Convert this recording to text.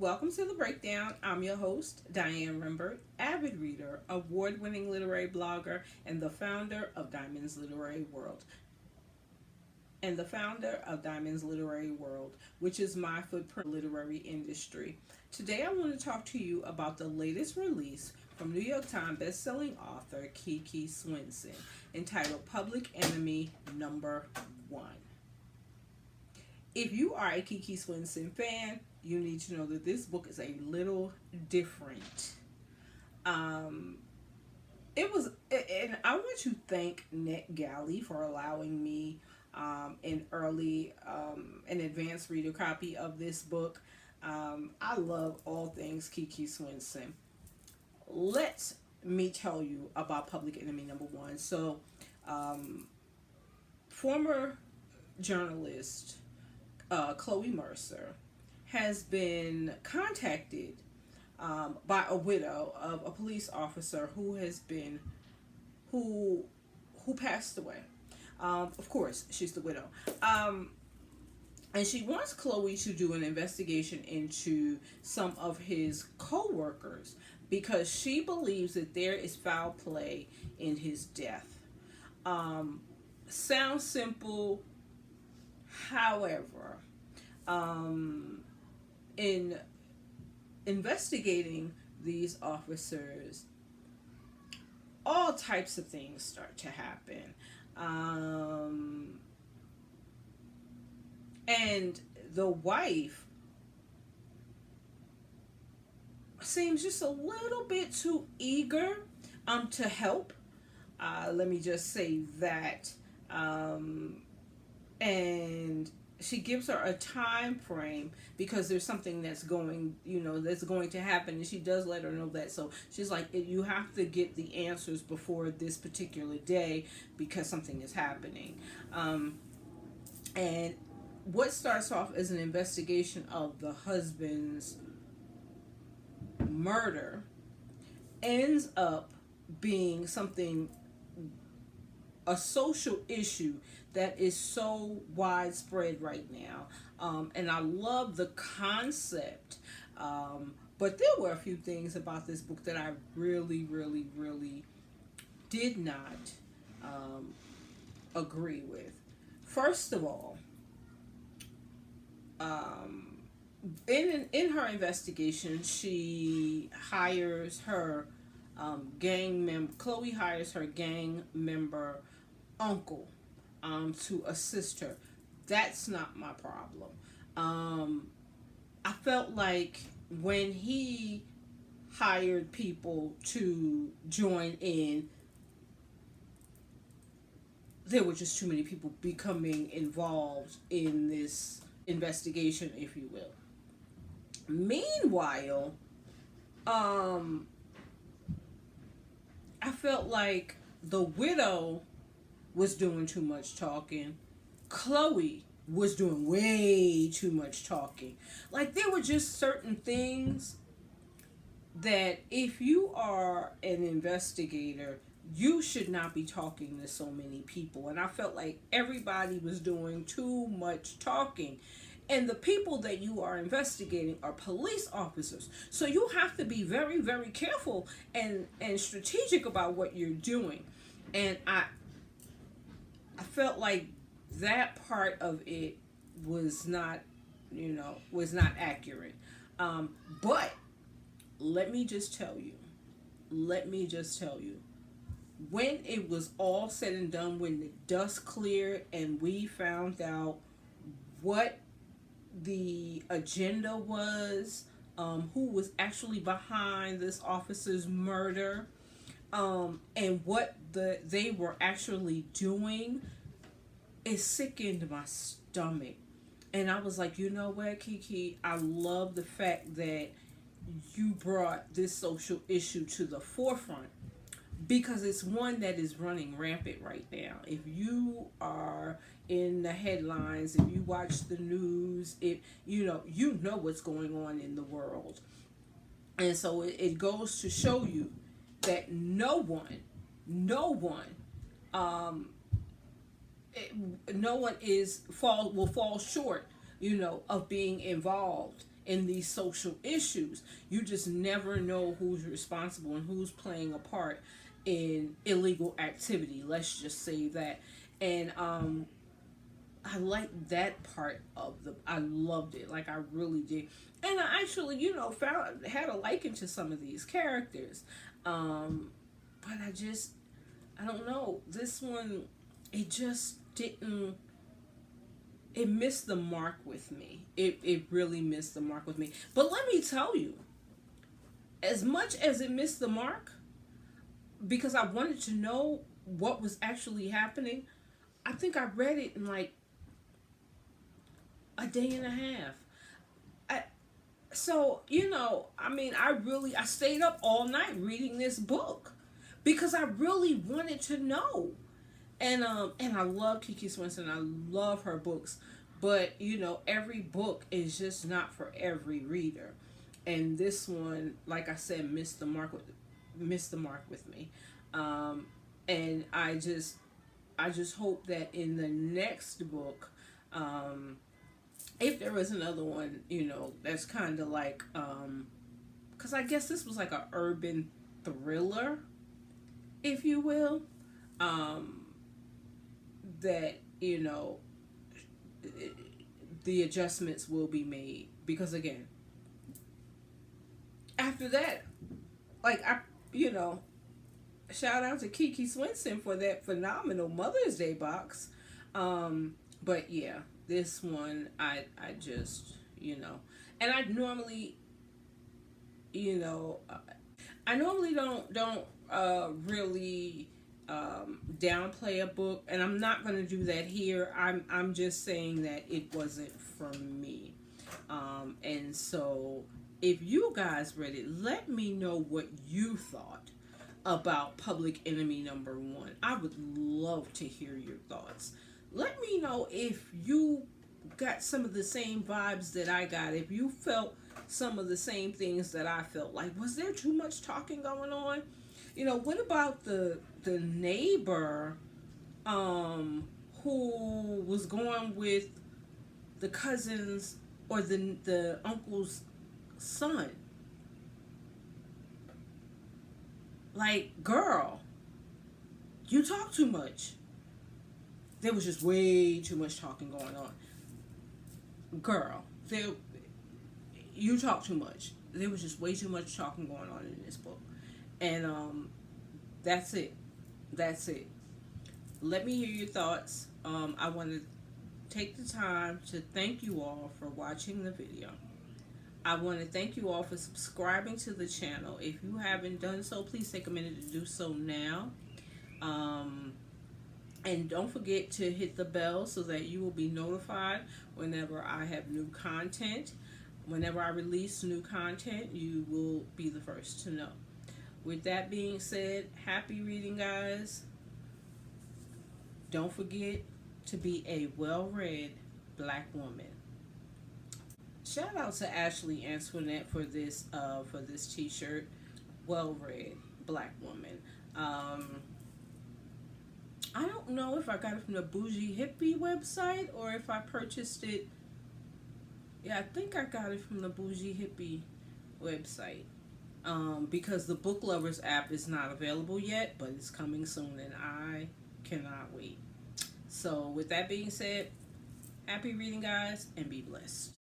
welcome to the breakdown. I'm your host, Diane Rimbert, avid reader, award winning literary blogger, and the founder of Diamond's Literary World. Which is my footprint in the literary industry. Today, I want to talk to you about the latest release from New York Times bestselling author Kiki Swinson, entitled Public Enemy Number One. If you are a Kiki Swinson fan, you need to know that this book is a little different. And I want to thank Net Galley for allowing me an advanced reader copy of this book. I love all things Kiki Swinson. Let me tell you about Public Enemy Number One. So, former journalist Khloé Mercer has been contacted by a widow of a police officer who passed away. Of course, she's the widow. And she wants Khloé to do an investigation into some of his co-workers because she believes that there is foul play in his death. Sounds simple, however, in investigating these officers, all types of things start to happen. And the wife seems just a little bit too eager to help. Let me just say that. And she gives her a time frame because there's something that's going to happen, and she does let her know that. So she's like, you have to get the answers before this particular day because something is happening. And what starts off as an investigation of the husband's murder ends up being a social issue that is so widespread right now. And I love the concept. But there were a few things about this book that I really, really, really did not agree with. First of all, in her investigation, she hires her Khloé hires her gang member uncle to assist her. That's not my problem. I felt like when he hired people to join in, there were just too many people becoming involved in this investigation, if you will. Meanwhile, I felt like the widow was doing too much talking. Khloé was doing way too much talking. Like, there were just certain things that if you are an investigator, you should not be talking to so many people. And I felt like everybody was doing too much talking. And the people that you are investigating are police officers. So you have to be very, very careful and strategic about what you're doing. And I felt like that part of it was not accurate. But let me just tell you, when it was all said and done, when the dust cleared and we found out what the agenda was, who was actually behind this officer's murder, and what they were actually doing, it sickened my stomach. And I was like, you know what, Kiki, I love the fact that you brought this social issue to the forefront, because it's one that is running rampant right now. If you are in the headlines, if you watch the news, you know what's going on in the world. And so it goes to show you that no one will fall short, of being involved in these social issues. You just never know who's responsible and who's playing a part in illegal activity. Let's just say that. And I liked that part of the. I loved it, like I really did. And I actually, found had a liking to some of these characters, but I don't know. This one, it just didn't. It missed the mark with me. It really missed the mark with me. But let me tell you, as much as it missed the mark, because I wanted to know what was actually happening, I think I read it in like a day and a half. I so I stayed up all night reading this book because I really wanted to know. And I love Kiki Swinson. I love her books, but every book is just not for every reader. And this one, like I said, missed the mark with me. And I just hope that in the next book, if there was another one, that's kind of like, because I guess this was like a urban thriller, if you will, that the adjustments will be made, because again, after that, like shout out to Kiki Swinson for that phenomenal Mother's Day box. But yeah, this one I just and I normally don't really downplay a book, and I'm not going to do that here. I'm just saying that it wasn't for me. And so if you guys read it, let me know what you thought about Public Enemy #1. I would love to hear your thoughts. Let me know if you got some of the same vibes that I got, if you felt some of the same things that I felt. Like, was there too much talking going on? What about the neighbor who was going with the cousin's or the uncle's son? Like, girl, you talk too much. There was just way too much talking going on. Girl, you talk too much. There was just way too much talking going on in this book. And that's it. That's it. Let me hear your thoughts. I want to take the time to thank you all for watching the video. I want to thank you all for subscribing to the channel. If you haven't done so, please take a minute to do so now. And don't forget to hit the bell so that you will be notified whenever I have new content. Whenever I release new content, you will be the first to know. With that being said, happy reading, guys. Don't forget to be a well-read Black woman. Shout out to Ashley Antoinette for this t-shirt. Well-read Black woman. I don't know if I got it from the Bougie Hippie website or if I purchased it. Yeah, I think I got it from the Bougie Hippie website. Because the Book Lovers app is not available yet, but it's coming soon and I cannot wait. So with that being said, happy reading, guys, and be blessed.